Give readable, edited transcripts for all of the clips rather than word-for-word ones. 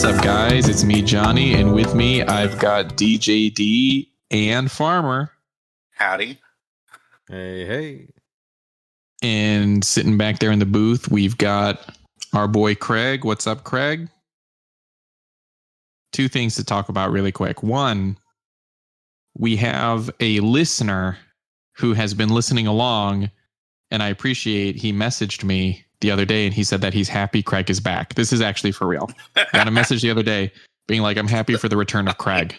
up, guys? It's me, Johnny, and with me, I've got DJD and Farmer. Howdy. Hey. And sitting back there in the booth, we've got our boy Craig. What's up, Craig? Two things to talk about really quick. One, we have a listener who has been listening along, and I appreciate he messaged me the other day and he said that he's happy Craig is back. This is actually for real. Got a message the other day being like, I'm happy for the return of Craig.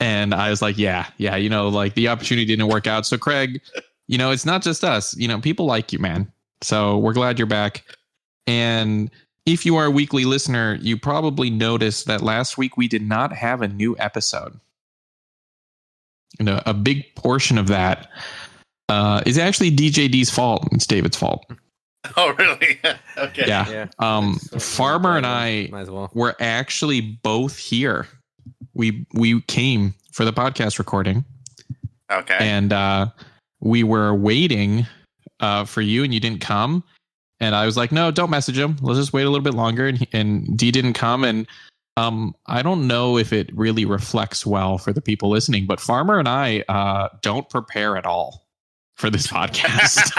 And I was like, yeah, you know, like the opportunity didn't work out. So Craig, you know, it's not just us, you know, people like you, man. So we're glad you're back. And if you are a weekly listener, you probably noticed that last week we did not have a new episode. And a big portion of that is actually DJD's fault. It's David's fault. Oh, really? Okay. Yeah. Farmer and I were actually both here. We came for the podcast recording. Okay. And we were waiting for you, and you didn't come. And I was like, no, don't message him. Let's just wait a little bit longer. And D didn't come. And I don't know if it really reflects well for the people listening, but Farmer and I don't prepare at all for this podcast.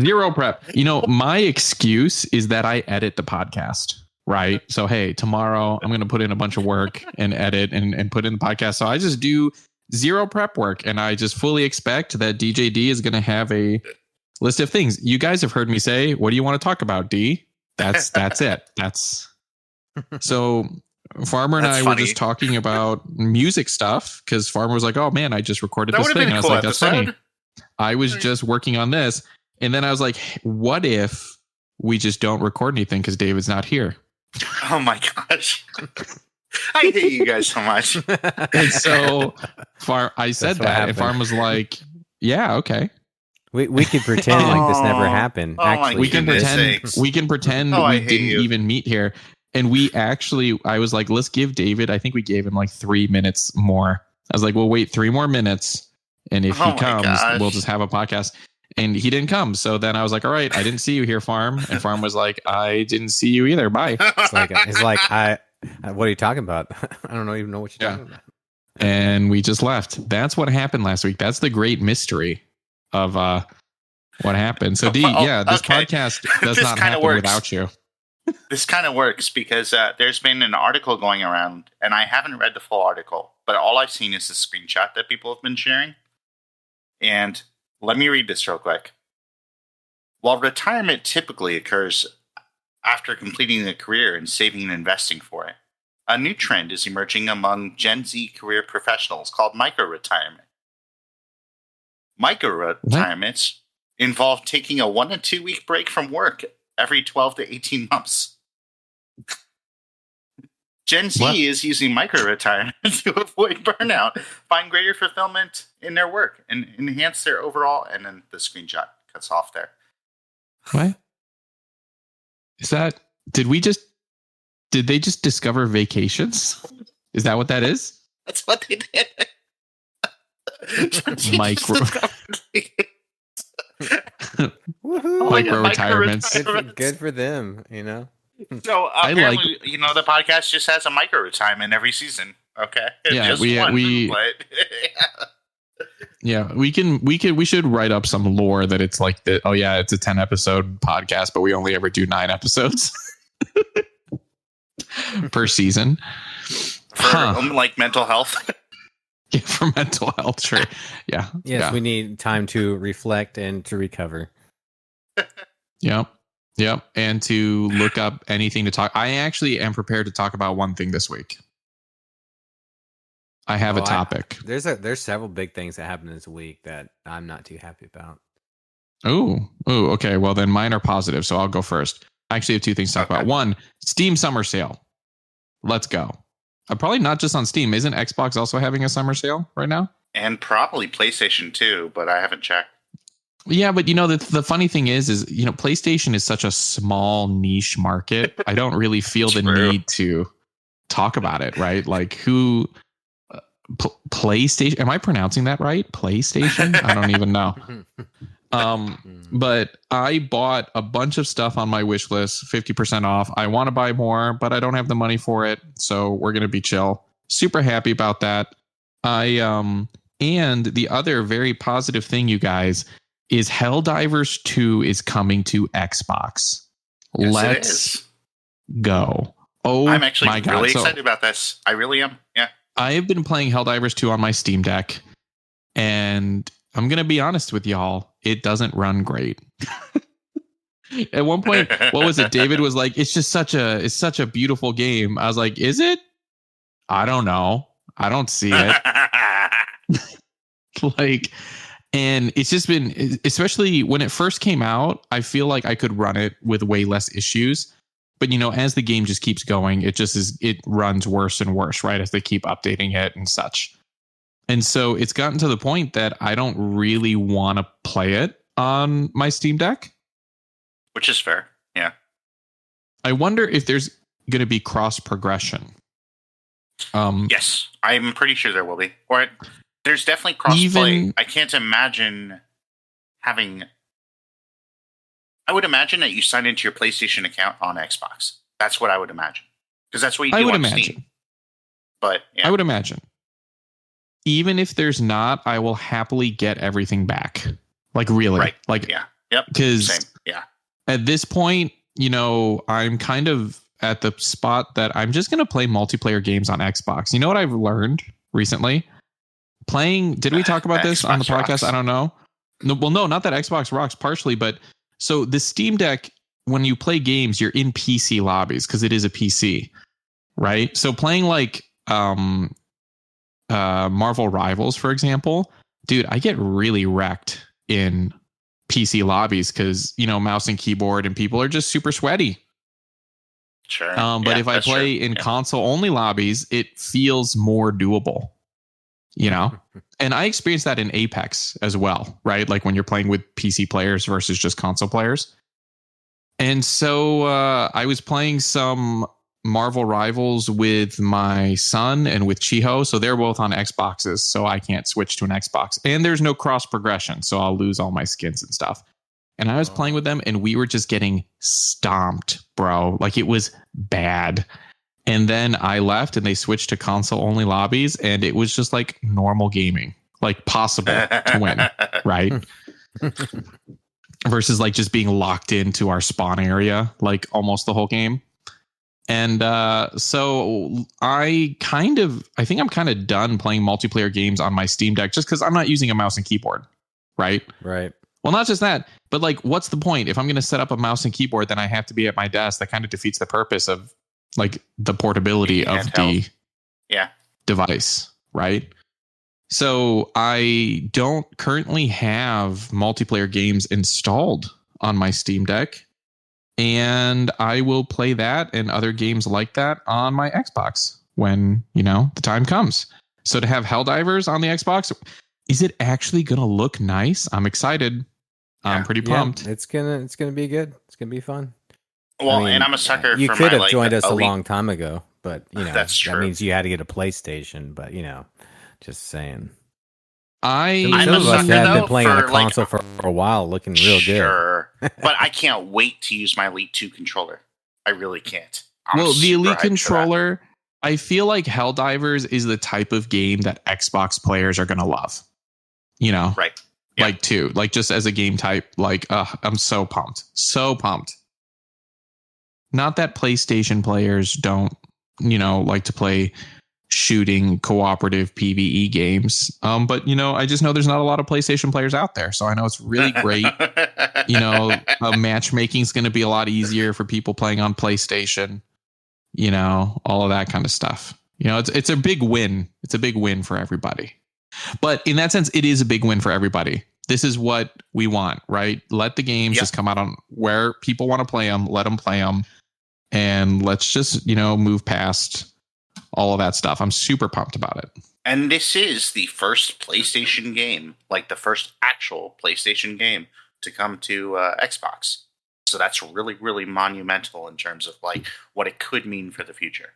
Zero prep. You know, my excuse is that I edit the podcast, right? So, hey, tomorrow I'm going to put in a bunch of work and edit and put in the podcast. So I just do zero prep work, and I just fully expect that DJD is going to have a list of things. You guys have heard me say, what do you want to talk about, D? That's it. So Farmer and I were just talking about music stuff because Farmer was like, oh man, I just recorded this thing. And I was like, that's funny. I was just working on this. And then I was like, what if we just don't record anything because David's not here? Oh my gosh. I hate you guys so much. And so I said that, and Farm was like, yeah, okay. We could pretend like this never happened. Actually, we can pretend we didn't even meet here. And I was like, let's give David, I think we gave him like 3 minutes more. I was like, we'll wait 3 more minutes. And if he comes, we'll just have a podcast. And he didn't come. So then I was like, all right, I didn't see you here, Farm. And Farm was like, I didn't see you either. Bye. It's like, what are you talking about? I don't even know what you're talking about. And we just left. That's what happened last week. That's the great mystery of what happened. So this podcast does not happen without you. This kind of works because there's been an article going around, and I haven't read the full article, but all I've seen is the screenshot that people have been sharing. And let me read this real quick. While retirement typically occurs after completing a career and saving and investing for it, a new trend is emerging among Gen Z career professionals called micro-retirement. Micro-retirements involve taking a 1 to 2 week break from work every 12 to 18 months. Gen Z is using micro-retirement to avoid burnout, find greater fulfillment in their work, and enhance their overall. And then the screenshot cuts off there. What? Is that? Did they just discover vacations? Is that what that is? That's what they did. Micro-retirements. Good for them, you know. So apparently, you know, the podcast just has a micro-retirement every season. Okay. We should write up some lore that it's like that. Oh yeah, it's a 10 episode podcast, but we only ever do 9 episodes per season. For like mental health. Yeah, for mental health, sure. Yeah. Yes, we need time to reflect and to recover. Yep. And to look up anything to talk. I actually am prepared to talk about one thing this week. I have a topic. There's several big things that happened this week that I'm not too happy about. Oh, okay. Well, then mine are positive, so I'll go first. I actually have 2 things to talk about. One, Steam summer sale. Let's go. Probably not just on Steam. Isn't Xbox also having a summer sale right now? And probably PlayStation too, but I haven't checked. Yeah, but you know, the funny thing is, you know, PlayStation is such a small niche market. I don't really feel the need to talk about it, right? Like who PlayStation, am I pronouncing that right? PlayStation? I don't even know. But I bought a bunch of stuff on my wish list, 50% off. I want to buy more, but I don't have the money for it. So we're going to be chill. Super happy about that. And the other very positive thing, you guys, is Helldivers 2 is coming to Xbox. Yes, Let's go. Oh, I'm actually my God. really excited about this. I really am. Yeah. I have been playing Helldivers 2 on my Steam Deck, and I'm going to be honest with y'all, it doesn't run great. At one point, what was it? David was like, it's such a beautiful game. I was like, is it? I don't know. I don't see it. And it's just been, especially when it first came out, I feel like I could run it with way less issues. But, as the game just keeps going, it runs worse and worse, right? As they keep updating it and such. And so it's gotten to the point that I don't really want to play it on my Steam Deck. Which is fair. Yeah. I wonder if there's going to be cross progression. Yes, I'm pretty sure there will be. Or there's definitely crossplay. I can't imagine having. I would imagine that you sign into your PlayStation account on Xbox. That's what I would imagine, because that's what you do on Steam. But yeah. I would imagine. Even if there's not, I will happily get everything back. Like, really, right? Like, yeah, yep. Because at this point, I'm kind of at the spot that I'm just going to play multiplayer games on Xbox. You know what I've learned recently? Did we talk about this on the podcast? Rocks. I don't know. No, well, no, not that Xbox rocks partially, but so the Steam Deck, when you play games, you're in PC lobbies because it is a PC, right? So playing like Marvel Rivals, for example, dude, I get really wrecked in PC lobbies because, mouse and keyboard and people are just super sweaty. Sure. But if I play in console only lobbies, it feels more doable, and I experienced that in Apex as well, right? Like when you're playing with PC players versus just console players. And so I was playing some Marvel Rivals with my son and with Chiho. So they're both on Xboxes. So I can't switch to an Xbox. And there's no cross progression. So I'll lose all my skins and stuff. And I was playing with them and we were just getting stomped, bro. Like it was bad. And then I left and they switched to console only lobbies. And it was just like normal gaming, like possible to win, right? Versus like just being locked into our spawn area, like almost the whole game. And so I think I'm kind of done playing multiplayer games on my Steam Deck just because I'm not using a mouse and keyboard, right? Right. Well, not just that, but like, what's the point? If I'm going to set up a mouse and keyboard, then I have to be at my desk. That kind of defeats the purpose of like the portability of the device, right? So I don't currently have multiplayer games installed on my Steam Deck. And I will play that and other games like that on my Xbox when, the time comes. So to have Helldivers on the Xbox, is it actually going to look nice? I'm excited. I'm pretty pumped. It's gonna be good. It's gonna be fun. Well, and I'm a sucker. You for could my, have joined us elite. a long time ago, but that's true. That means you had to get a PlayStation. But just saying. I'm some of us have been playing on a for, console for a while, looking real good. Sure, but I can't wait to use my Elite 2 controller. I really can't. The Elite controller, I feel like Helldivers is the type of game that Xbox players are going to love. Right. Yeah. Like too, like just as a game type, like I'm so pumped. Not that PlayStation players don't, like to play shooting cooperative PvE games. But I just know there's not a lot of PlayStation players out there. So I know it's really great. Matchmaking is going to be a lot easier for people playing on PlayStation, all of that kind of stuff. It's a big win. It's a big win for everybody. But in that sense, it is a big win for everybody. This is what we want, right? Let the games just come out on where people want to play them. Let them play them. And let's just, move past all of that stuff. I'm super pumped about it. And this is the first PlayStation game, like the first actual PlayStation game to come to Xbox. So that's really, really monumental in terms of like what it could mean for the future.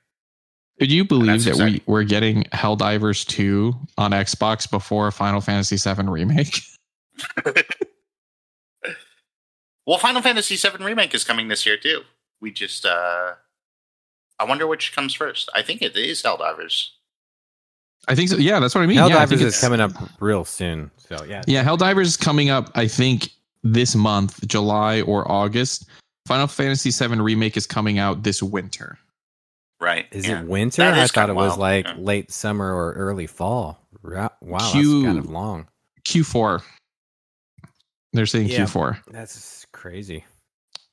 Could you believe that we're getting Helldivers 2 on Xbox before Final Fantasy VII Remake? Well, Final Fantasy VII Remake is coming this year too. We just, I wonder which comes first. I think it is Helldivers. I think so. Yeah, that's what I mean. Helldivers I think is coming up real soon. So yeah, Helldivers is coming up. I think this month, July or August. Final Fantasy VII Remake is coming out this winter. Right. Is it winter? I thought it was like late summer or early fall. Wow, that's kind of long. Q4. They're saying Q4. That's crazy.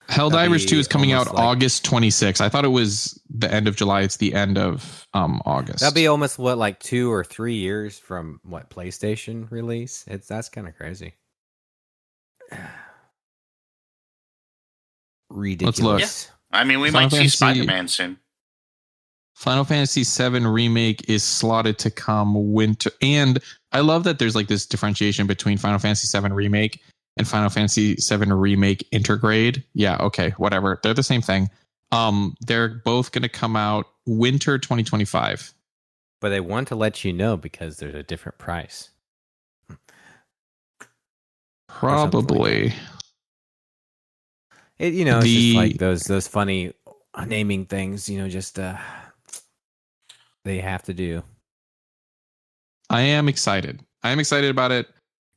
Helldivers 2 is coming out August 26th. I thought it was the end of July. It's the end of August. That'd be almost like 2 or 3 years from PlayStation release. That's kind of crazy. Ridiculous. Let's look. Yeah. I mean, we might see Spider-Man soon. Final Fantasy VII Remake is slotted to come winter. And I love that there's like this differentiation between Final Fantasy VII Remake and Final Fantasy VII Remake Intergrade. Yeah, okay, whatever. They're the same thing. They're both going to come out winter 2025. But they want to let you know because there's a different price. Probably. It's just like those funny naming things, just they have to do. I am excited. I am excited about it.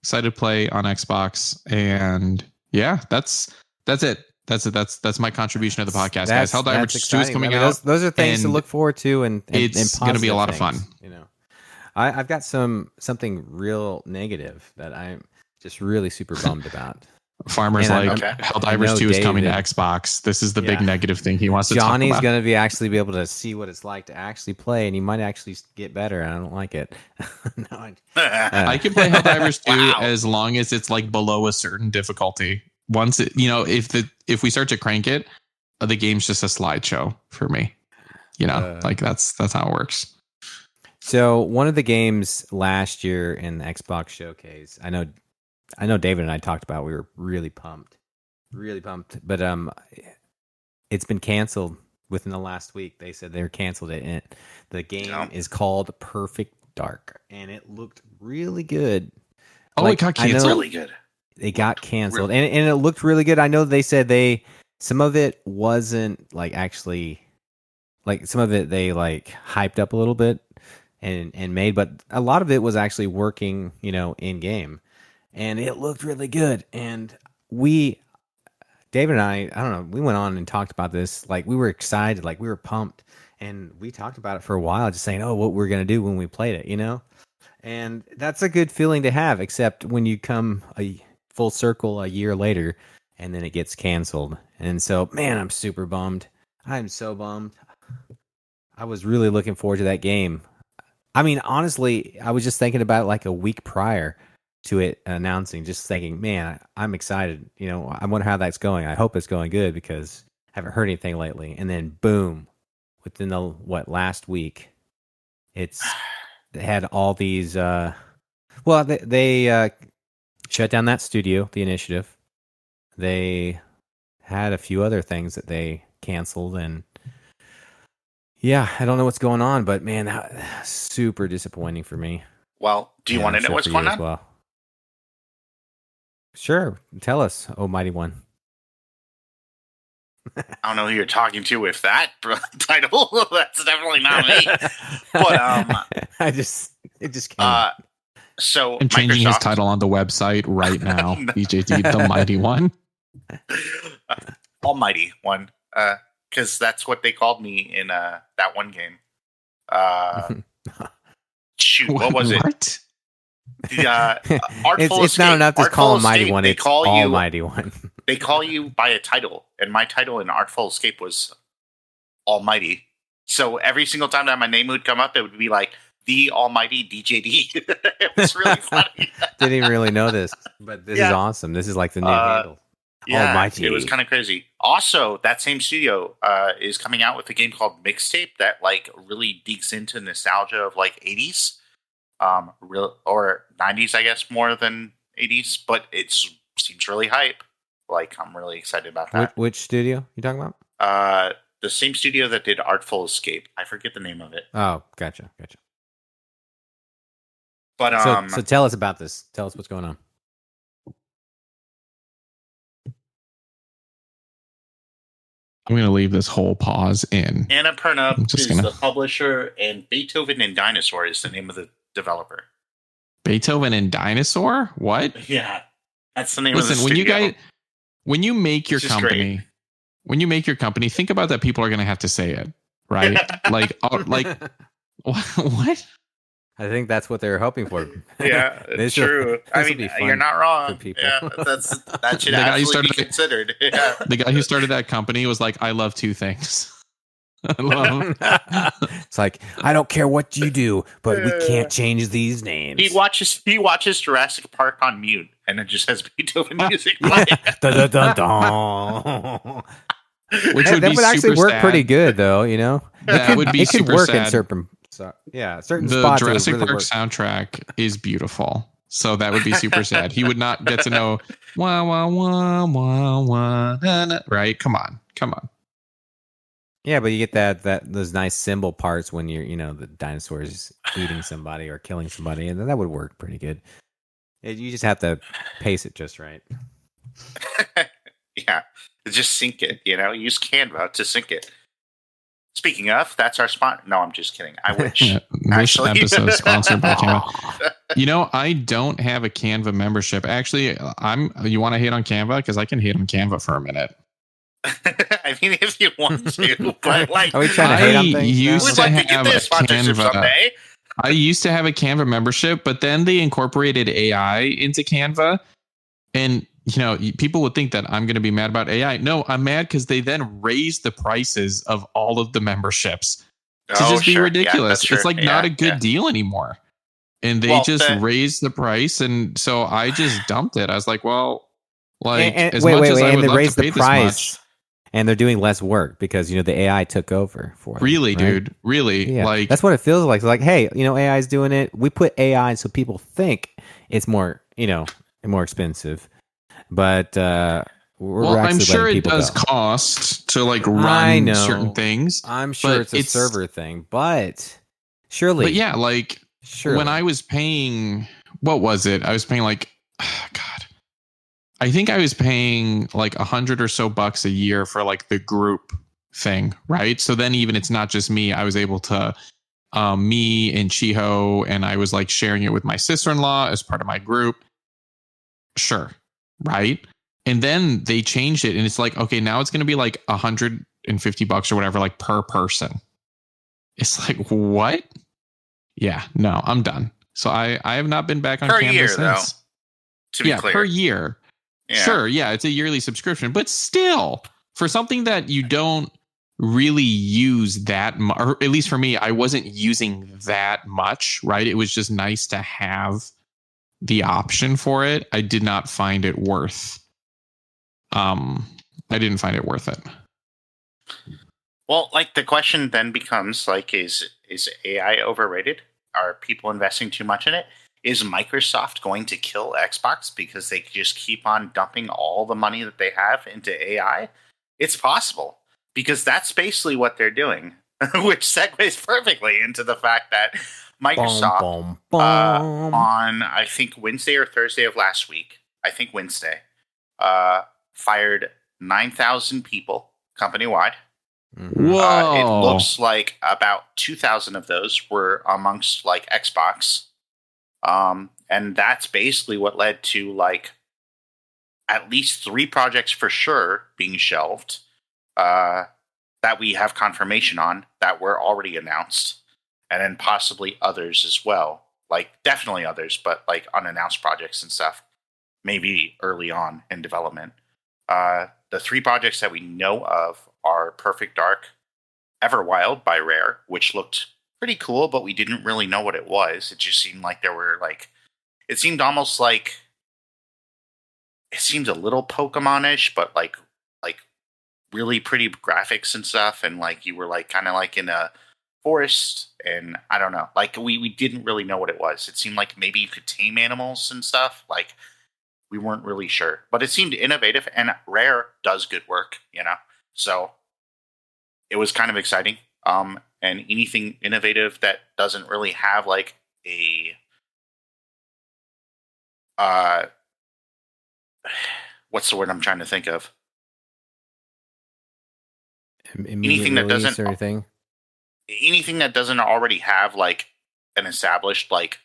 Excited to play on Xbox, and yeah, that's it. That's my contribution to the podcast, guys. Helldivers 2 is coming out. Those are things to look forward to, and it's going to be a lot of fun. I've got something real negative that I'm just really super bummed about. Farmer's Helldivers 2 is coming to Xbox. This is the big negative thing he wants to talk about. Johnny's going to be able to see what it's like to actually play, and he might actually get better, and I don't like it. I can play Helldivers 2 as long as it's like below a certain difficulty. Once it, if we start to crank it, the game's just a slideshow for me. Like that's how it works. So one of the games last year in the Xbox Showcase, I know David and I talked about, we were really pumped, but it's been canceled within the last week. They said they canceled it, and the game is called Perfect Dark, and it looked really good. It got canceled. Really good. It got canceled, and it looked really good. I know they said some of it wasn't like actually, like some of it they like hyped up a little bit and made, but a lot of it was actually working, in game. And it looked really good. And David and I don't know, we went on and talked about this. Like, we were excited, like, we were pumped. And we talked about it for a while, just saying, what we're going to do when we played it, And that's a good feeling to have, except when you come a full circle a year later and then it gets canceled. And so, man, I'm super bummed. I'm so bummed. I was really looking forward to that game. I mean, honestly, I was just thinking about it like a week prior to it announcing, just thinking, man, I'm excited. I wonder how that's going. I hope it's going good because I haven't heard anything lately. And then boom, within the last week, they had all these. They shut down that studio, the Initiative. They had a few other things that they canceled, and yeah, I don't know what's going on, but man, that's super disappointing for me. Well, do you want to know what's going on? Well. Sure. Tell us, oh mighty one. I don't know who you're talking to with that title. That's definitely not me. But it just came. So I'm changing his title on the website right now. BJD, the mighty one. Almighty one. Because that's what they called me in that one game. Shoot, what was it? What? It's not enough to call him Mighty One. It's Almighty One. They call you by a title, and my title in Artful Escape was Almighty. So every single time that my name would come up, it would be like the Almighty DJD. It was really funny. Didn't even really know this, but this is awesome. This is like the new handle. Yeah, Almighty. It was kind of crazy. Also, that same studio is coming out with a game called Mixtape that like really digs into nostalgia of like 80s. Or 90s, I guess, more than 80s, but it seems really hype. Like, I'm really excited about that. Which studio you talking about? The same studio that did Artful Escape. I forget the name of it. Oh, gotcha. But so tell us about this. Tell us what's going on. I'm going to leave this whole pause in. Annapurna is the publisher, and Beethoven and Dinosaur is the name of the developer. Beethoven and Dinosaur? What? Yeah, that's the name of the Listen, studio. when you make your company, think about that people are going to have to say it, right? like what? I think that's what they're hoping for. Yeah, it's true. I mean, you're not wrong. Yeah, that should absolutely be considered. Yeah. The guy who started that company was like, I love two things. I love. It's like, I don't care what you do, but we can't change these names. He watches Jurassic Park on mute, and it just has Beethoven music playing. Dun, dun, dun. Which would that would actually work sad. Pretty good, though. You know, that would be it super could work sad. in certain certain the spots. The Jurassic really Park work. soundtrack is beautiful, so that would be super sad. He would not get to know wah wah wah wah wah na, na. Right? Come on. Yeah, but you get those nice cymbal parts when you're the dinosaurs eating somebody or killing somebody, and that would work pretty good. You just have to pace it just right. Yeah, just sync it. Use Canva to sync it. Speaking of, that's our sponsor. No, I'm just kidding. I wish. This episode is sponsored by Canva. I don't have a Canva membership. Actually, you want to hate on Canva? Because I can hate on Canva for a minute. I mean, if you want to, but like, are we trying to hate on things? Used to have a Canva. I used to have a Canva membership, but then they incorporated AI into Canva, and people would think that I'm going to be mad about AI. No, I'm mad because they then raised the prices of all of the memberships to just be ridiculous. Yeah, it's like not a good deal anymore, and they raised the price, and so I just dumped it. I was like, well, as much as I would love to pay this much. And they're doing less work because the AI took over for them. Really, right? dude. Really, yeah. That's what it feels like. It's like, hey, AI is doing it. We put AI so people think it's more, more expensive. But I'm sure it does cost to run certain things. I'm sure it's a server thing, but surely. But yeah, when I was paying, what was it? I was paying God. I think I was paying $100 or so a year for the group thing, right? So then even it's not just me. I was able to, me and Chiho, and I was sharing it with my sister-in-law as part of my group. Sure, right? And then they changed it, and it's okay, now it's going to be $150 or whatever, per person. It's what? Yeah, no, I'm done. So I have not been back on per Canva year, since. Though, to be clear. Per year. Yeah. Sure, yeah, it's a yearly subscription, but still, for something that you don't really use that much, or at least for me, I wasn't using that much, right? It was just nice to have the option for it. I did not find it worth. I didn't find it worth it. Well, the question then becomes is AI overrated? Are people investing too much in it? Is Microsoft going to kill Xbox because they just keep on dumping all the money that they have into AI? It's possible, because that's basically what they're doing, which segues perfectly into the fact that Microsoft, on, I think, Wednesday or Thursday of last week, fired 9,000 people company-wide. Whoa. It looks like about 2,000 of those were amongst Xbox. And that's basically what led to at least 3 projects for sure being shelved, that we have confirmation on, that were already announced, and then possibly others as well. Definitely others, but unannounced projects and stuff, maybe early on in development. The 3 projects that we know of are Perfect Dark, Everwild by Rare, which looked pretty cool, but we didn't really know what it was. It just seemed like there were it seemed almost it seemed a little Pokemon-ish, but really pretty graphics and stuff, and you were kind of in a forest, and I don't know, we didn't really know what it was. It seemed like maybe you could tame animals and stuff. We weren't really sure, but it seemed innovative, and Rare does good work, so it was kind of exciting. And anything innovative that doesn't really have what's the word I'm trying to think of? anything that doesn't or anything. Anything that doesn't already have like an established like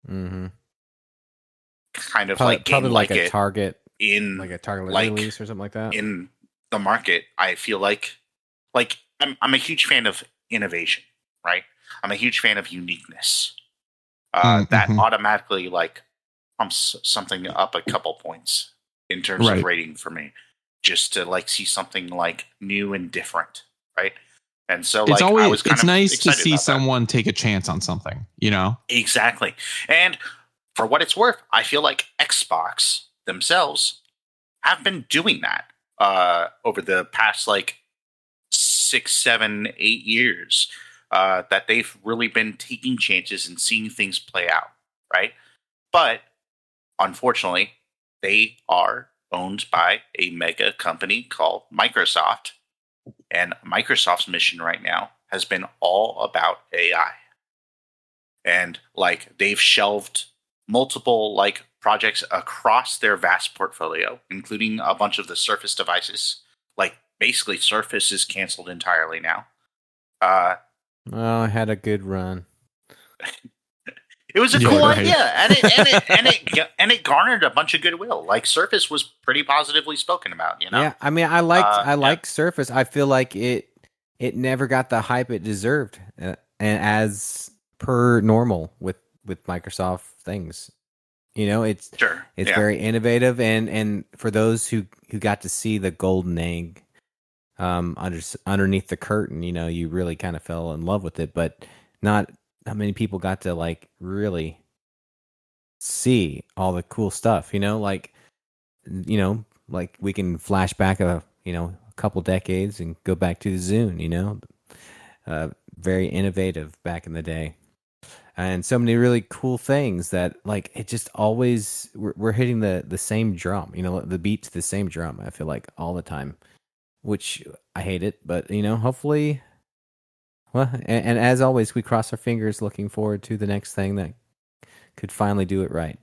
Mm-hmm. kind of Probably, like game like a it target, in like a target like release or something like that. in the market. I feel like I'm a huge fan of innovation, right? I'm a huge fan of uniqueness. That automatically like pumps something up a couple points in terms of rating for me, just to like see something like new and different, right? And so like I was kind it's of nice to excited see about someone take a chance on something, you know? Exactly. And for what it's worth, I feel like Xbox themselves have been doing that over the past like 6, 7, 8 years. That they've really been taking chances and seeing things play out, right? But unfortunately, they are owned by a mega company called Microsoft. And Microsoft's mission right now has been all about AI. And like they've shelved multiple like projects across their vast portfolio, including a bunch of the Surface devices. Like basically Surface is canceled entirely now. I had a good run. It was a cool idea, and it garnered a bunch of goodwill. Like Surface was pretty positively spoken about, you know. Yeah, I mean, I liked Surface. I feel like it never got the hype it deserved, and as per normal with Microsoft things, you know, it's very innovative, and for those who got to see the golden egg, underneath the curtain, you know, you really kind of fell in love with it, but not many people got to like really see all the cool stuff, you know, like we can flash back a couple decades and go back to the Zune, you know, very innovative back in the day, and so many really cool things that like it just always we're hitting the same drum, you know, the beat to the same drum. I feel like all the time, which I hate it, but you know, hopefully. Well, and as always, we cross our fingers looking forward to the next thing that could finally do it right.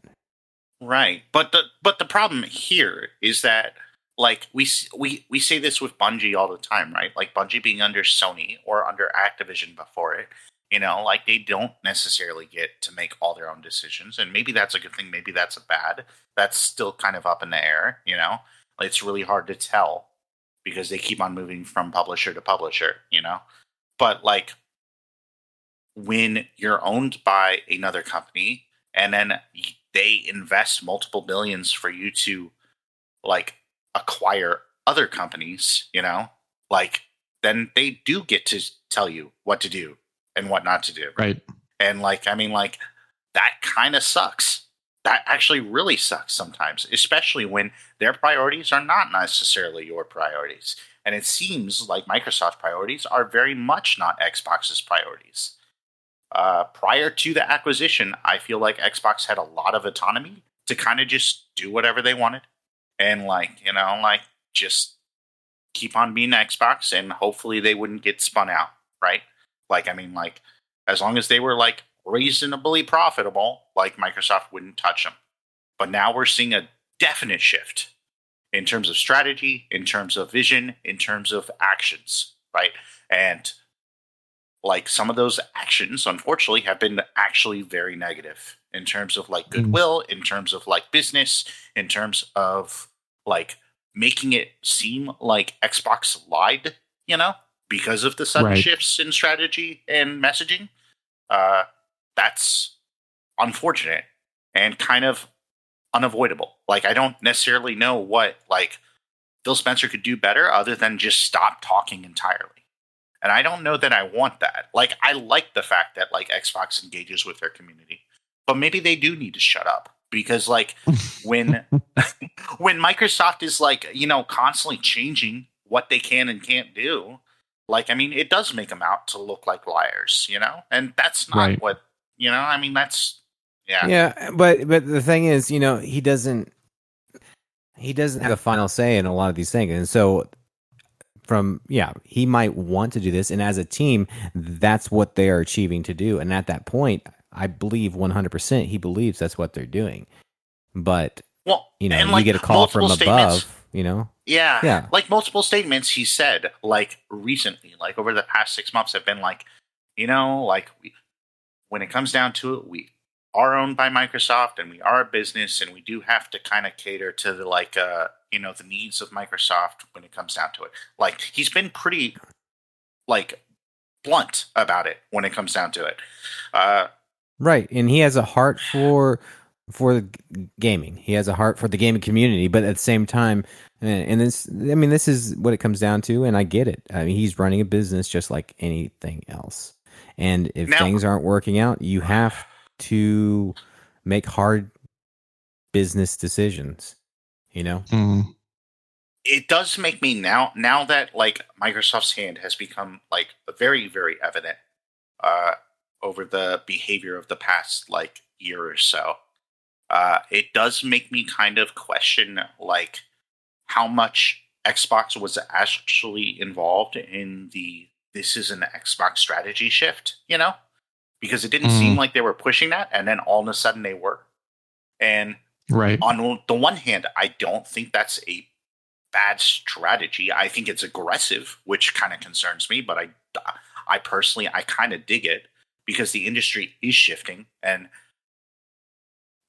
Right. But the problem here is that like we say this with Bungie all the time, right? Like Bungie being under Sony or under Activision before it, you know, like they don't necessarily get to make all their own decisions, and maybe that's a good thing, maybe that's a bad. That's still kind of up in the air, you know? Like, it's really hard to tell because they keep on moving from publisher to publisher, you know? But like when you're owned by another company and then they invest multiple billions for you to like acquire other companies, you know, like then they do get to tell you what to do and what not to do. Right. And like, I mean, like that kind of sucks. That actually really sucks sometimes, especially when their priorities are not necessarily your priorities. And it seems like Microsoft's priorities are very much not Xbox's priorities. Prior to the acquisition, I feel like Xbox had a lot of autonomy to kind of just do whatever they wanted. And like, you know, like just keep on being Xbox and hopefully they wouldn't get spun out, right? Like, I mean, like as long as they were like reasonably profitable, like Microsoft wouldn't touch them. But now we're seeing a definite shift in terms of strategy, in terms of vision, in terms of actions, right? And like some of those actions, unfortunately, have been actually very negative in terms of like goodwill, in terms of like business, in terms of like making it seem like Xbox lied, you know, because of the sudden shifts in strategy and messaging. That's unfortunate and kind of unavoidable. Like, I don't necessarily know what like Phil Spencer could do better other than just stop talking entirely. And I don't know that I want that. Like, I like the fact that like Xbox engages with their community, but maybe they do need to shut up because like when Microsoft is like, you know, constantly changing what they can and can't do, like, I mean, it does make them out to look like liars, you know? And that's not what, you know, I mean, that's, yeah. Yeah, but the thing is, you know, he doesn't have a final say in a lot of these things. And so he might want to do this. And as a team, that's what they are achieving to do. And at that point, I believe 100% he believes that's what they're doing. But, well, you know, and like you get a call from above. Yeah, Yeah. like multiple statements he said, like recently, like over the past 6 months, have been like, when it comes down to it, we are owned by Microsoft and we are a business, and we do have to kind of cater to the needs of Microsoft when it comes down to it. Like he's been pretty like blunt about it when it comes down to it. Right, and he has a heart for gaming. He has a heart for the gaming community, but at the same time, and this is what it comes down to, and I get it. I mean, he's running a business just like anything else, and if Now- things aren't working out, you have to make hard business decisions. It does make me now that like Microsoft's hand has become like very, very evident over the behavior of the past like year or so. It does make me kind of question like how much Xbox was actually involved in this is an Xbox strategy shift, because it didn't seem like they were pushing that, and then all of a sudden they were. And Right. on the one hand, I don't think that's a bad strategy. I think it's aggressive, which kind of concerns me, but I personally, I kind of dig it because the industry is shifting, and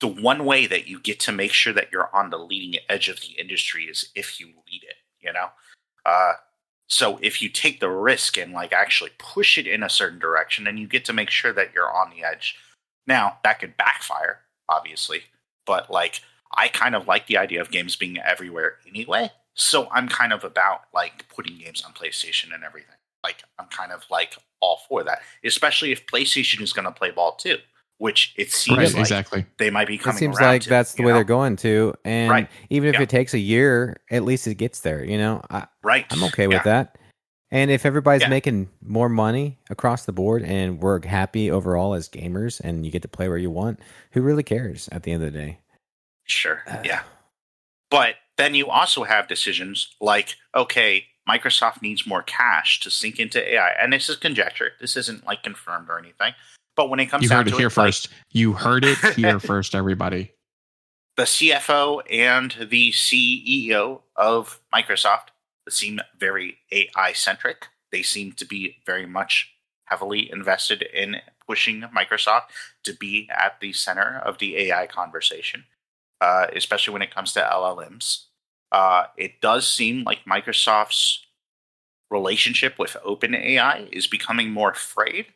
the one way that you get to make sure that you're on the leading edge of the industry is if you lead it, so if you take the risk and like actually push it in a certain direction, then you get to make sure that you're on the edge. Now that could backfire, obviously, but like I kind of like the idea of games being everywhere anyway. So I'm kind of about like putting games on PlayStation and everything. Like I'm kind of like all for that, especially if PlayStation is going to play ball too, which it seems like exactly. they might be coming. It seems around like to, that's the way they're going to, and Right. even if Yeah. it takes a year, at least it gets there. Right. I'm okay with Yeah. that. And if everybody's Yeah. making more money across the board and we're happy overall as gamers and you get to play where you want, who really cares at the end of the day? Sure. Yeah. But then you also have decisions like, okay, Microsoft needs more cash to sink into AI. And this is conjecture. This isn't like confirmed or anything. But when it comes You down heard it to here it, first. You heard it here first, everybody. the CFO and the CEO of Microsoft seem very AI centric. They seem to be very much heavily invested in pushing Microsoft to be at the center of the AI conversation, especially when it comes to LLMs. It does seem like Microsoft's relationship with OpenAI is becoming more frayed.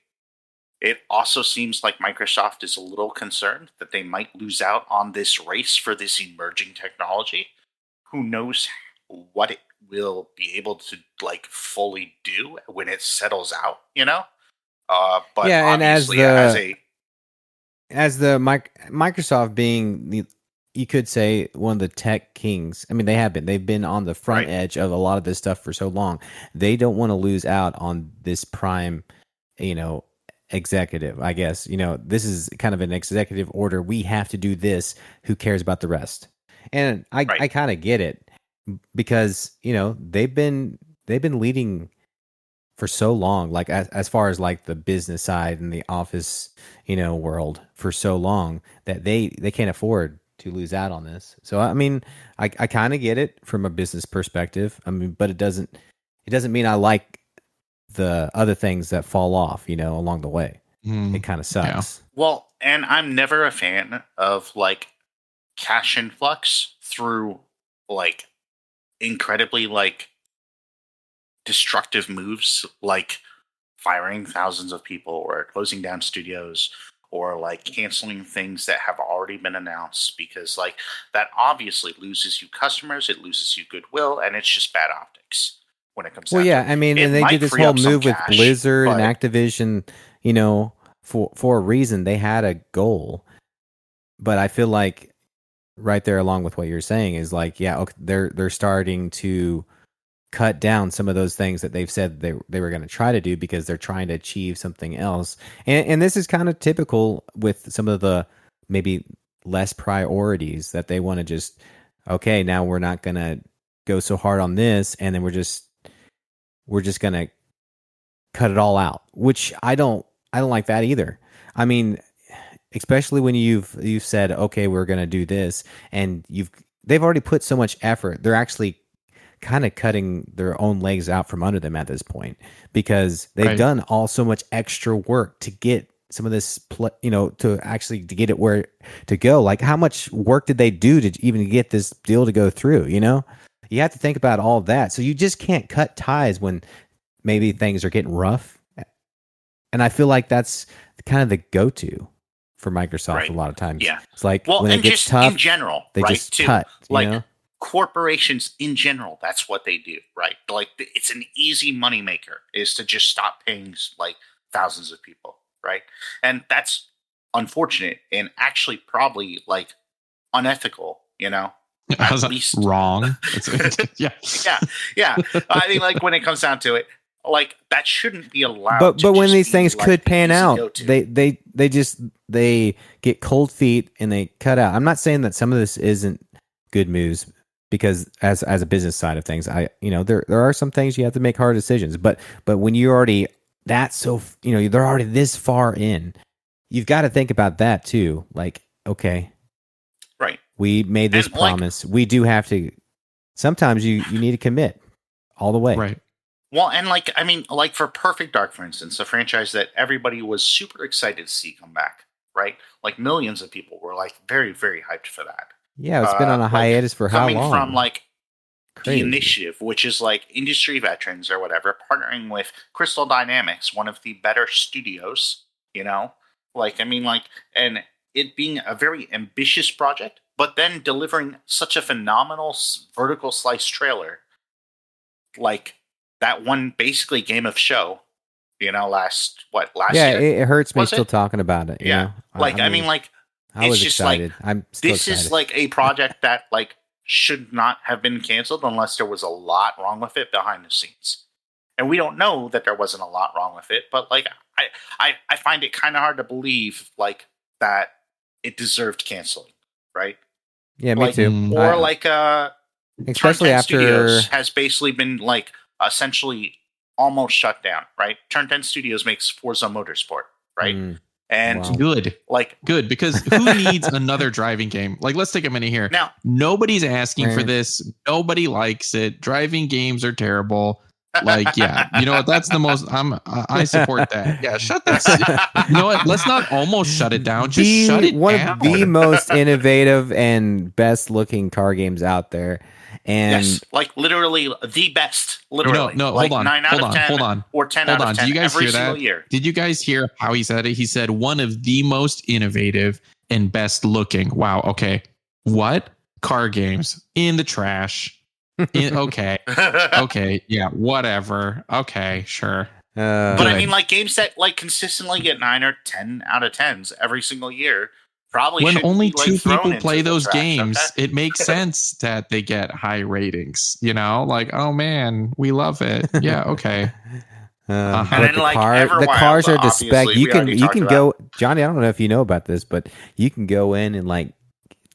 It also seems like Microsoft is a little concerned that they might lose out on this race for this emerging technology. Who knows what it will be able to like fully do when it settles out, But Yeah, and obviously, as the Microsoft being you could say one of the tech kings. I mean, they've been on the front Right. edge of a lot of this stuff for so long. They don't want to lose out on this prime, executive, I guess. This is kind of an executive order. We have to do this. Who cares about the rest? And I kind of get it because they've been leading for so long, like as far as like the business side and the office world for so long that they can't afford to lose out on this. So I mean, I kind of get it from a business perspective. I mean, but it doesn't mean I like the other things that fall off, along the way. It kind of sucks. Well, and I'm never a fan of like cash influx through like incredibly like destructive moves, like firing thousands of people or closing down studios or like canceling things that have already been announced, because like that obviously loses you customers, it loses you goodwill, and it's just bad optics when it comes down to it. I mean, It and they might did this free whole up some move with cash, Blizzard and but- Activision, for a reason. They had a goal. But I feel like right there along with what you're saying is like, yeah, okay, they're starting to cut down some of those things that they've said they were going to try to do because they're trying to achieve something else. And this is kind of typical with some of the maybe less priorities that they want to just, okay, now we're not going to go so hard on this, and then we're just going to cut it all out, which I don't like that either. I mean, especially when you've said, okay, we're going to do this, and they've already put so much effort. They're actually kind of cutting their own legs out from under them at this point because they've done so much extra work to get some of this, to actually to get it where to go. Like, how much work did they do to even get this deal to go through? You have to think about all of that. So you just can't cut ties when maybe things are getting rough. And I feel like that's kind of the go-to for Microsoft a lot of times. Yeah. It's like when it gets tough, in general, they just cut. Corporations in general, that's what they do, right? Like, it's an easy moneymaker is to just stop paying like thousands of people, right? And that's unfortunate and actually probably like unethical, At least wrong. yeah. I mean, like, when it comes down to it, like, that shouldn't be allowed. But when these things could pan out, they get cold feet and they cut out. I'm not saying that some of this isn't good moves, because as a business side of things, there are some things you have to make hard decisions. But when you're already they're already this far in, you've got to think about that too. Like, okay, right, we made this promise. We do have to. Sometimes you need to commit all the way. Right. Well, and I mean, for Perfect Dark, for instance, a franchise that everybody was super excited to see come back, right? Like, millions of people were like very, very hyped for that. Yeah, it's been on a hiatus for how long? Coming from the initiative, which is like industry veterans or whatever, partnering with Crystal Dynamics, one of the better studios, and it being a very ambitious project, but then delivering such a phenomenal vertical slice trailer, like that one basically Game of Show, last year? It hurts me still talking about it. Yeah. I was just excited. I'm still this excited. is like a project that should not have been canceled unless there was a lot wrong with it behind the scenes. And we don't know that there wasn't a lot wrong with it, but I find it kind of hard to believe that it deserved canceling, right? Yeah, me too. Or especially Turn 10 after Studios has basically been essentially almost shut down, right? Turn 10 Studios makes Forza Motorsport, right? And good, because who needs another driving game? Let's take a minute here. Now, nobody's asking for this. Nobody likes it. Driving games are terrible. That's the most. I support that. Yeah, shut that. You know what? Let's not almost shut it down. Just shut it down. Of the most innovative and best looking car games out there. And yes, literally the best. Literally, no. Hold on. 9 out of 10, hold on. Or 10 out of 10. Did you guys every hear single that? Year. Did you guys hear how he said it? He said one of the most innovative and best looking. Wow. Okay. What? Car games in the trash. Okay. Okay. Yeah. Whatever. Okay. Sure. But I mean, games that consistently get 9 or 10 out of 10s every single year. Probably when only two people play those trash, games, okay? It makes sense that they get high ratings. Oh man, we love it. Yeah, okay. And then, the cars are to spec. You can go, Johnny. I don't know if you know about this, but you can go in and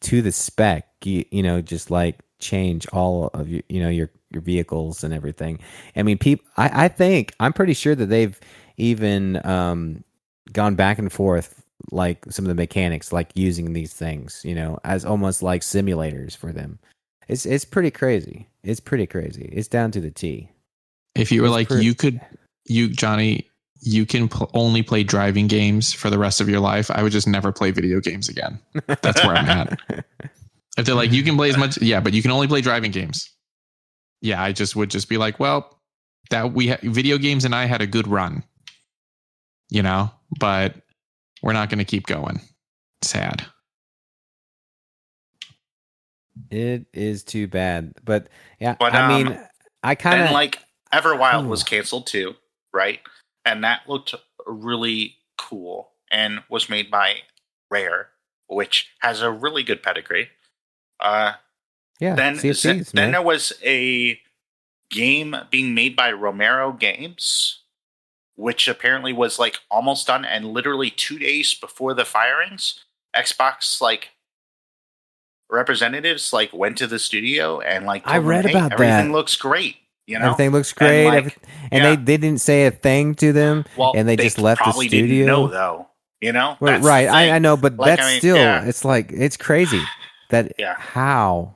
to the spec. Just change all of your vehicles and everything. I mean, people. I think I'm pretty sure that they've even gone back and forth. Some of the mechanics, using these things, as almost like simulators for them. It's pretty crazy. It's pretty crazy. It's down to the T. If you were Johnny, you can only play driving games for the rest of your life, I would just never play video games again. That's where I'm at. If they're you can play as much, but you can only play driving games. Yeah, I just would just be that video games and I had a good run, but we're not going to keep going. Sad. It is too bad. But yeah, I mean, I kind of Everwild was canceled too, right? And that looked really cool and was made by Rare, which has a really good pedigree. Then there was a game being made by Romero Games, which apparently was almost done, and literally 2 days before the firings, Xbox representatives went to the studio and I read about that. Everything looks great, Everything looks great, they didn't say a thing to them, and they just left the studio. Didn't know though, Right? I know, but still, it's it's crazy that how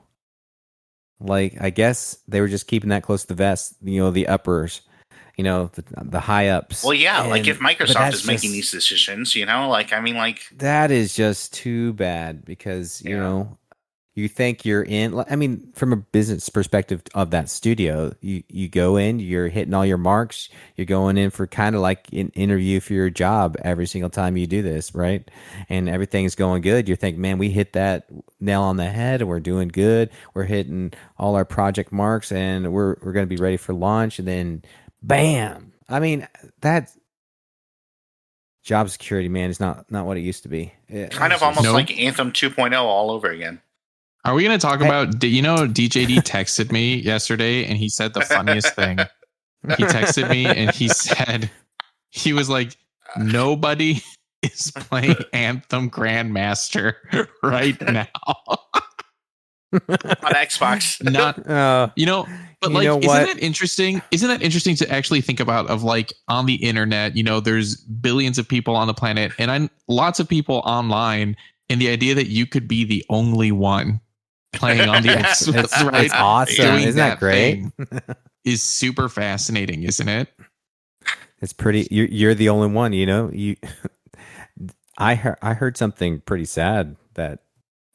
Like, I guess they were just keeping that close to the vest, the uppers, the high ups. Well, yeah, like if But Microsoft that's is making these decisions, like I mean, like that is just too bad because, you think you're in, I mean, from a business perspective of that studio, you go in, you're hitting all your marks, you're going in for kind of like an interview for your job every single time you do this, right? And everything's going good. You think, man, we hit that nail on the head and we're doing good. We're hitting all our project marks and we're going to be ready for launch. And then bam. I mean, that job security, man, is not what it used to be. kind of almost like Anthem 2.0 all over again. Are we going to talk about, DJD texted me yesterday and he said the funniest thing. He texted me and he said, he was like, nobody is playing Anthem Grandmaster right now. On Xbox. Not, but like, isn't that interesting? Isn't that interesting to actually think about of like on the internet, there's billions of people on the planet and lots of people online, and the idea that you could be the only one playing on the Xbox, right? It's awesome. Isn't that great? Is super fascinating, isn't it? It's pretty. You're the only one. I heard something pretty sad that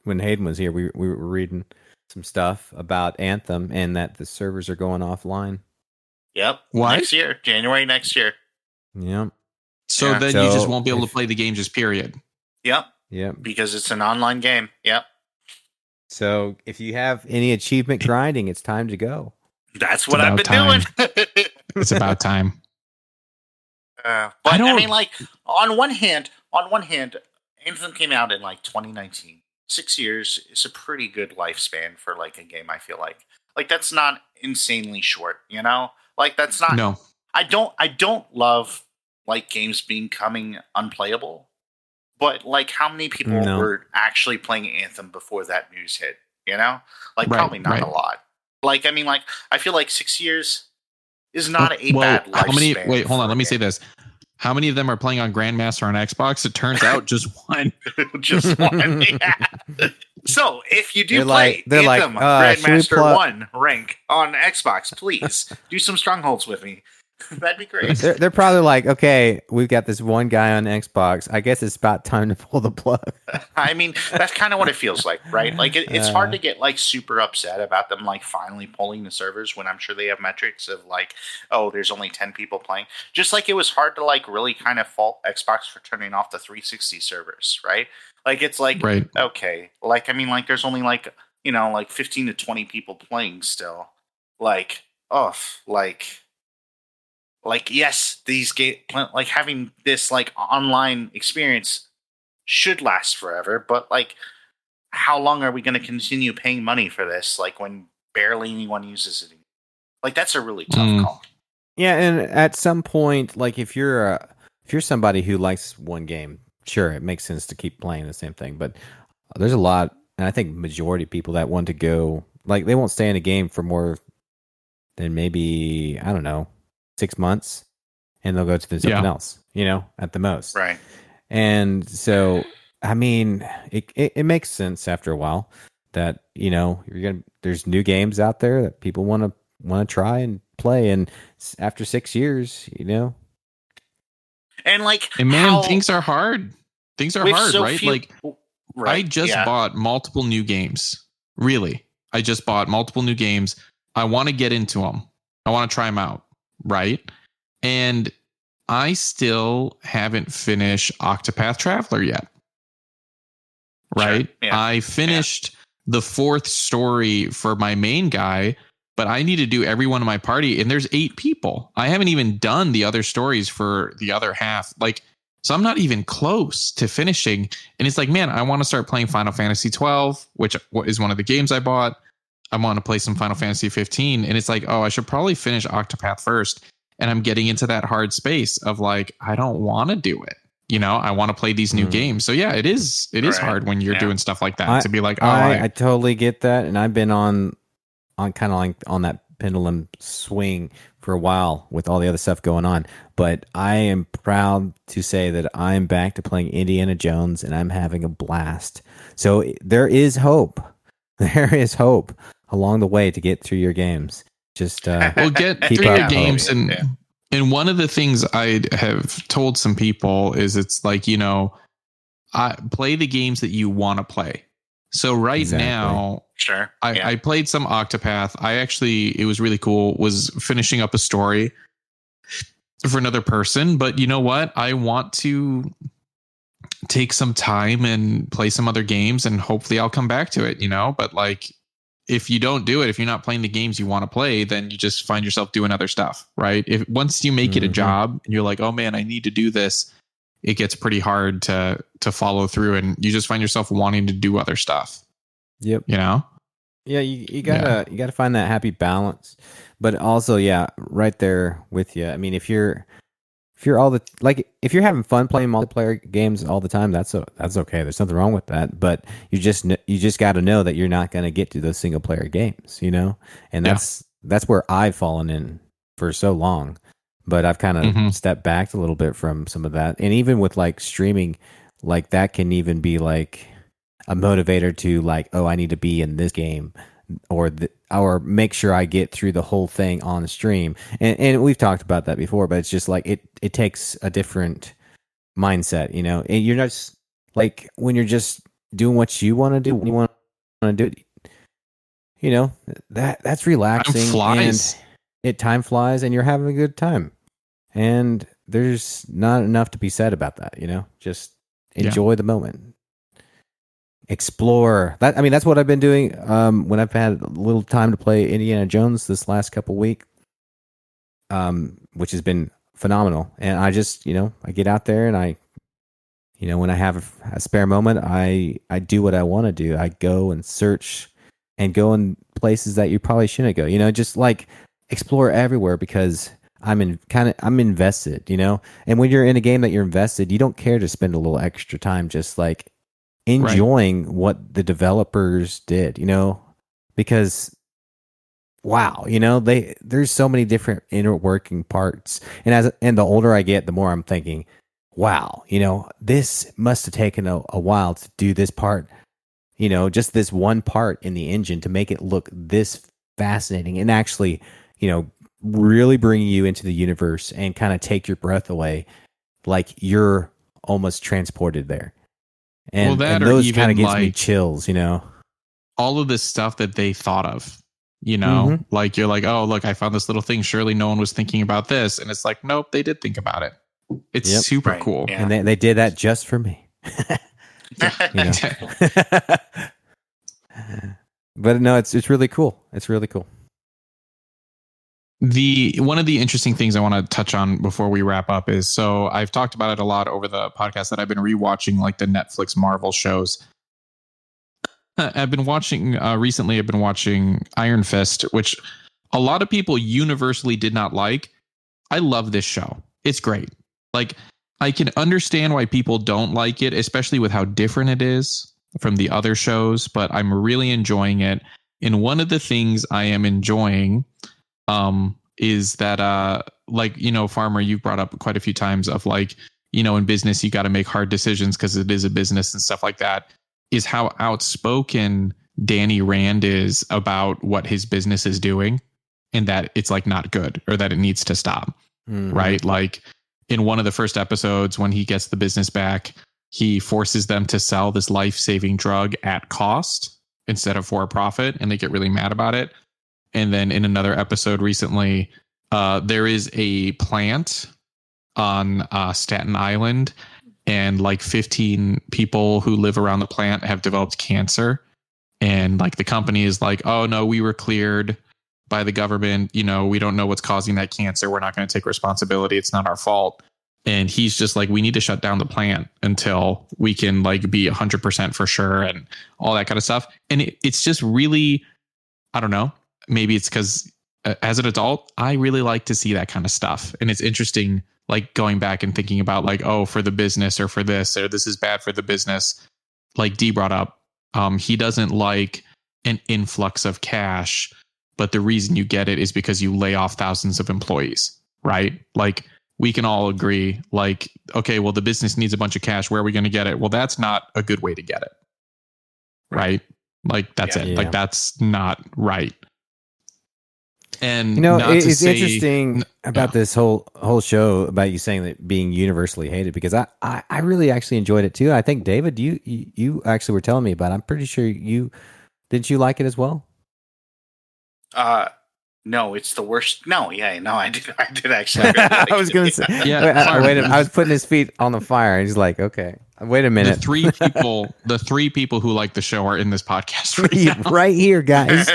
when Hayden was here, we were reading some stuff about Anthem and that the servers are going offline. Yep. What? Next year, January next year. Yep. So then you just won't be able to play the game, just period. Yep. Yep. Because it's an online game. Yep. So if you have any achievement grinding, it's time to go. That's what I've been doing. It's about time. But I mean, like on one hand, Anthem came out in like 2019. 6 years is a pretty good lifespan for like a game. I feel like that's not insanely short. Like that's not. No. I don't love like games becoming unplayable. But like, how many people were actually playing Anthem before that news hit? Like probably not a lot. Like, I mean, like I feel like 6 years is not a bad lifespan. How many? Wait, hold on. Let me say this. How many of them are playing on Grandmaster on Xbox? It turns out just one. Just one. Yeah. So if you do play they're Anthem like, Grandmaster 1 rank on Xbox, please do some strongholds with me. That'd be great. They're probably like, okay, we've got this one guy on Xbox. I guess it's about time to pull the plug. I mean, that's kind of what it feels like, right? Like it's hard to get like super upset about them like finally pulling the servers when I'm sure they have metrics of like, oh, there's only 10 people playing. Just like it was hard to like really kind of fault Xbox for turning off the 360 servers, right? Like it's like, okay, like I mean, like there's only like like 15 to 20 people playing still. Like, Like yes, these like having this like online experience should last forever, but like how long are we going to continue paying money for this? Like when barely anyone uses it. Like that's a really tough call. Yeah, and at some point, like if you're somebody who likes one game, sure, it makes sense to keep playing the same thing. But there's a lot, and I think majority of people that want to go, like they won't stay in a game for more than maybe 6 months, and they'll go to something else, at the most. Right. And so, I mean, it makes sense after a while that, there's new games out there that people want to try and play. And after 6 years, And like, things are hard. Things are hard, right? I just bought multiple new games. Really. I just bought multiple new games. I want to get into them. I want to try them out. Right. And I still haven't finished Octopath Traveler yet. Right. Sure. Yeah. I finished the 4th story for my main guy, but I need to do everyone in my party. And there's 8 people. I haven't even done the other stories for the other half. Like, so I'm not even close to finishing. And it's like, man, I want to start playing Final Fantasy 12, which is one of the games I bought. I want to play some Final Fantasy 15. And it's like, oh, I should probably finish Octopath first. And I'm getting into that hard space of like, I don't want to do it. I want to play these new games. So yeah, it is hard when you're doing stuff like that to be like, oh, I totally get that. And I've been on kind of like on that pendulum swing for a while with all the other stuff going on. But I am proud to say that I'm back to playing Indiana Jones and I'm having a blast. So there is hope. there is hope along the way to get through your games. Just Well, get keep through up your hope. games, and one of the things I have told some people is it's like, I play the games that you want to play. So right now, sure, I played some Octopath. It was really cool. Was finishing up a story for another person, but you know what? I want to take some time and play some other games, and hopefully I'll come back to it. But like, if you don't do it, if you're not playing the games you want to play, then you just find yourself doing other stuff, right? If once you make it a job and you're like, oh man, I need to do this, it gets pretty hard to follow through, and you just find yourself wanting to do other stuff. Yep. Yeah, you gotta find that happy balance. But also, right there with you. I mean, if you're if you're having fun playing multiplayer games all the time, that's okay. There's nothing wrong with that. But you just got to know that you're not going to get to those single player games, and that's where I've fallen in for so long. But I've kind of stepped back a little bit from some of that, and even with like streaming, like that can even be like a motivator to like, oh, I need to be in this game, or make sure I get through the whole thing on the stream. And we've talked about that before, but it's just like it takes a different mindset, And you're not just like when you're just doing what you want to do when you want to do it. That's relaxing. Time flies. And time flies, and you're having a good time. And there's not enough to be said about that, Just enjoy the moment. Explore that. I mean, that's what I've been doing when I've had a little time to play Indiana Jones this last couple week, which has been phenomenal. And I just, I get out there and I, when I have a spare moment, I do what I want to do. I go and search and go in places that you probably shouldn't go. Just like explore everywhere because I'm invested. And when you're in a game that you're invested, you don't care to spend a little extra time just like enjoying what the developers did, because wow, there's so many different inner working parts. And the older I get, the more I'm thinking, wow, this must have taken a while to do this part, just this one part in the engine to make it look this fascinating and actually, really bringing you into the universe and kind of take your breath away. Like you're almost transported there. And, and those kind of gives me chills, all of this stuff that they thought of, like you're like, oh, look, I found this little thing. Surely no one was thinking about this. And it's like, nope, they did think about it. It's super cool. Yeah. And they did that just for me. But no, it's really cool. It's really cool. One of the interesting things I want to touch on before we wrap up is, so I've talked about it a lot over the podcast that I've been rewatching like the Netflix Marvel shows. I've been watching recently. I've been watching Iron Fist, which a lot of people universally did not like. I love this show. It's great. Like I can understand why people don't like it, especially with how different it is from the other shows, but I'm really enjoying it. And one of the things I am enjoying is that like, Farmer, you've brought up quite a few times of like, in business, you got to make hard decisions because it is a business and stuff like that, is how outspoken Danny Rand is about what his business is doing and that it's like not good or that it needs to stop. Right. Like in one of the first episodes, when he gets the business back, he forces them to sell this life-saving drug at cost instead of for a profit. And they get really mad about it. And then in another episode recently, there is a plant on Staten Island, and like 15 people who live around the plant have developed cancer. And like the company is like, oh no, we were cleared by the government. We don't know what's causing that cancer. We're not going to take responsibility. It's not our fault. And he's just like, we need to shut down the plant until we can like be 100% for sure and all that kind of stuff. And it's just really, I don't know. Maybe it's because as an adult, I really like to see that kind of stuff. And it's interesting, like going back and thinking about like, oh, for the business or for this, or this is bad for the business. Like Dee brought up, he doesn't like an influx of cash, but the reason you get it is because you lay off thousands of employees, right? Like we can all agree, like, okay, well, the business needs a bunch of cash. Where are we going to get it? Well, that's not a good way to get it. Right. Like that's Yeah. it. Yeah. Like that's not right. And You know, not to it's say- interesting about this whole show about you saying that being universally hated, because I really actually enjoyed it too. I think David, you actually were telling me about it. I'm pretty sure didn't you like it as well? No, it's the worst. No, I did actually. Really like I was going to say, Yeah, I was putting his feet on the fire, and he's like, okay, wait a minute. the three people who like the show are in this podcast right now. Right here, guys.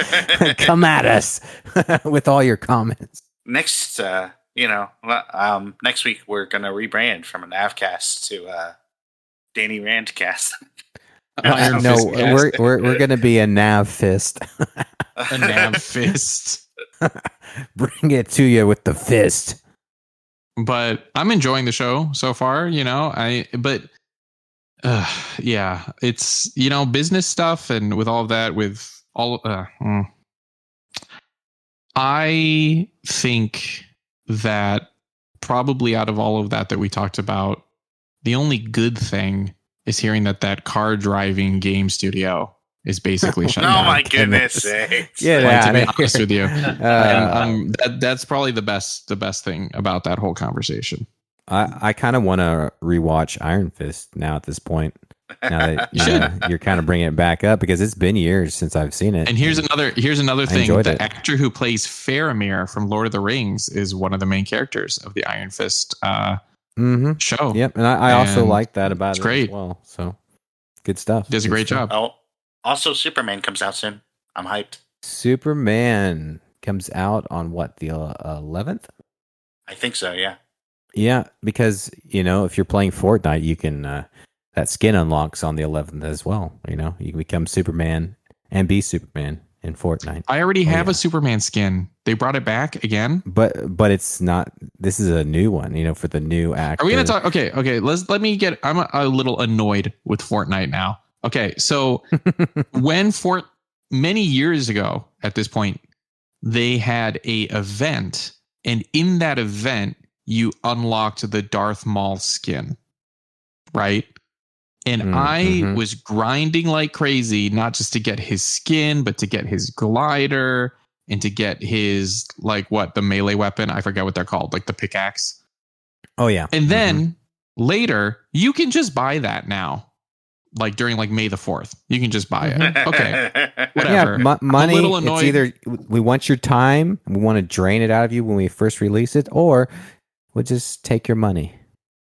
Come at us with all your comments. Next, next week we're gonna rebrand from a Navcast to Danny Randcast. Iron No, Fist cast. we're gonna be a nav fist. A nav fist. Bring it to you with the fist. But I'm enjoying the show so far, yeah, it's, business stuff, and with all of that, with all, I think that probably out of all of that we talked about, the only good thing is hearing that car driving game studio is basically shut down. Oh my goodness sakes. Yeah, To be honest with you, that's probably the best thing about that whole conversation. I kind of want to rewatch Iron Fist now at this point. Now that you're kind of bringing it back up, because it's been years since I've seen it. And here's another thing: the it. actor who plays Faramir from Lord of the Rings is one of the main characters of the Iron Fist show. Yep, and I also like that about it's it great. as well. So good stuff. Does a great job. Oh, also Superman comes out soon. I'm hyped. Superman comes out on what, the 11th? I think so. Yeah. Yeah, because if you're playing Fortnite, you can that skin unlocks on the 11th as well. You can become Superman and be Superman in Fortnite. I already have a Superman skin. They brought it back again, but it's not. This is a new one. For the new actor. Are we gonna talk? Okay. Let me get. I'm a little annoyed with Fortnite now. Okay, so when many years ago at this point, they had a event, and in that event, you unlocked the Darth Maul skin, right? And I was grinding like crazy, not just to get his skin, but to get his glider and to get his, the melee weapon. I forget what they're called, like the pickaxe. Oh, yeah. And then later, you can just buy that now. During May the 4th, you can just buy it. Okay, whatever. Yeah, money. I'm a little annoyed. It's either we want your time, we want to drain it out of you when we first release it, or we'll just take your money.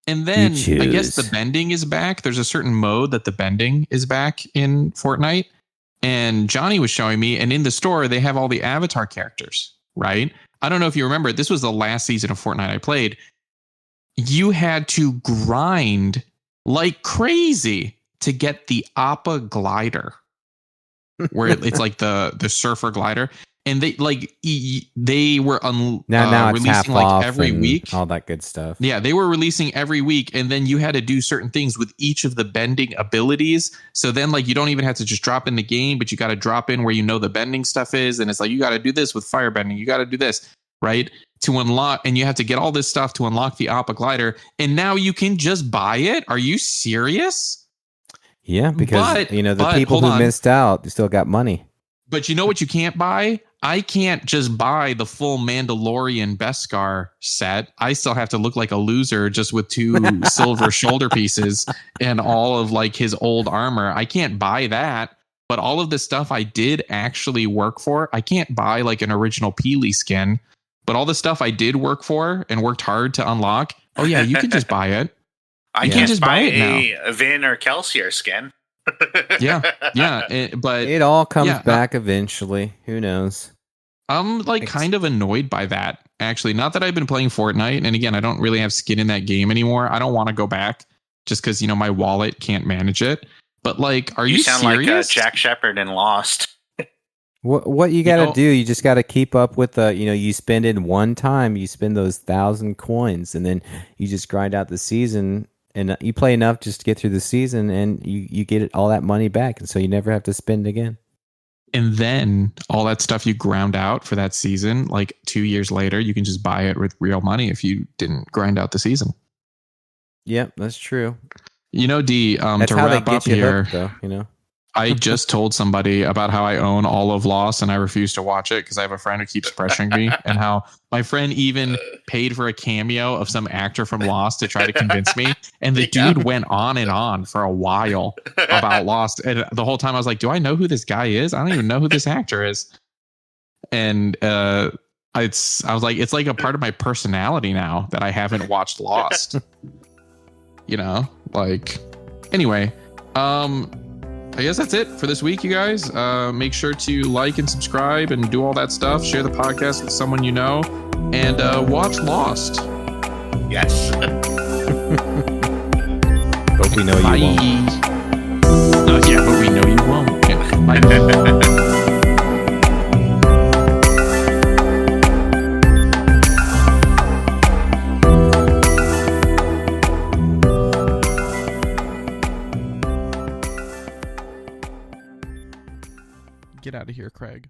And then I guess the bending is back. There's a certain mode that the bending is back in Fortnite. And Johnny was showing me, and in the store, they have all the avatar characters, right? I don't know if you remember, this was the last season of Fortnite I played. You had to grind like crazy to get the Appa glider, where it's like the surfer glider. And they were now releasing half off every week, all that good stuff. Yeah, they were releasing every week, and then you had to do certain things with each of the bending abilities. So then you don't even have to just drop in the game, but you got to drop in where the bending stuff is, and it's you got to do this with fire bending, you got to do this, right, to unlock, and you have to get all this stuff to unlock the Appa glider, and now you can just buy it. Are you serious? Yeah, because the people who missed out, they still got money. But you know what you can't buy? I can't just buy the full Mandalorian Beskar set. I still have to look like a loser just with 2 silver shoulder pieces and all of his old armor. I can't buy that. But all of the stuff I did actually work for, I can't buy an original Peely skin. But all the stuff I did work for and worked hard to unlock, oh yeah, you can just buy it. I can't just buy a Vin or Kelsier skin. Yeah. But it all comes back eventually. Who knows? I'm kind of annoyed by that, actually. Not that I've been playing Fortnite, and again, I don't really have skin in that game anymore. I don't want to go back just because my wallet can't manage it. But are you sound serious? Like Jack Shepard in Lost. What you got to do? You just got to keep up with the. You spend it one time. You spend those 1,000 coins, and then you just grind out the season. And you play enough just to get through the season, and you get all that money back, and so you never have to spend again. And then all that stuff you ground out for that season, 2 years later, you can just buy it with real money if you didn't grind out the season. Yep, that's true. D, that's to how wrap they get up you here, hooked, though, I just told somebody about how I own all of Lost and I refuse to watch it because I have a friend who keeps pressuring me, and how my friend even paid for a cameo of some actor from Lost to try to convince me. And the dude went on and on for a while about Lost. And the whole time I was like, do I know who this guy is? I don't even know who this actor is. And I was like, it's like a part of my personality now that I haven't watched Lost. Like, anyway, I guess that's it for this week, you guys. Make sure to like and subscribe and do all that stuff. Share the podcast with someone you know, and watch Lost. Yes. But we know Bye. you won't. Yeah, but we know you won't. Bye. Get out of here, Craig.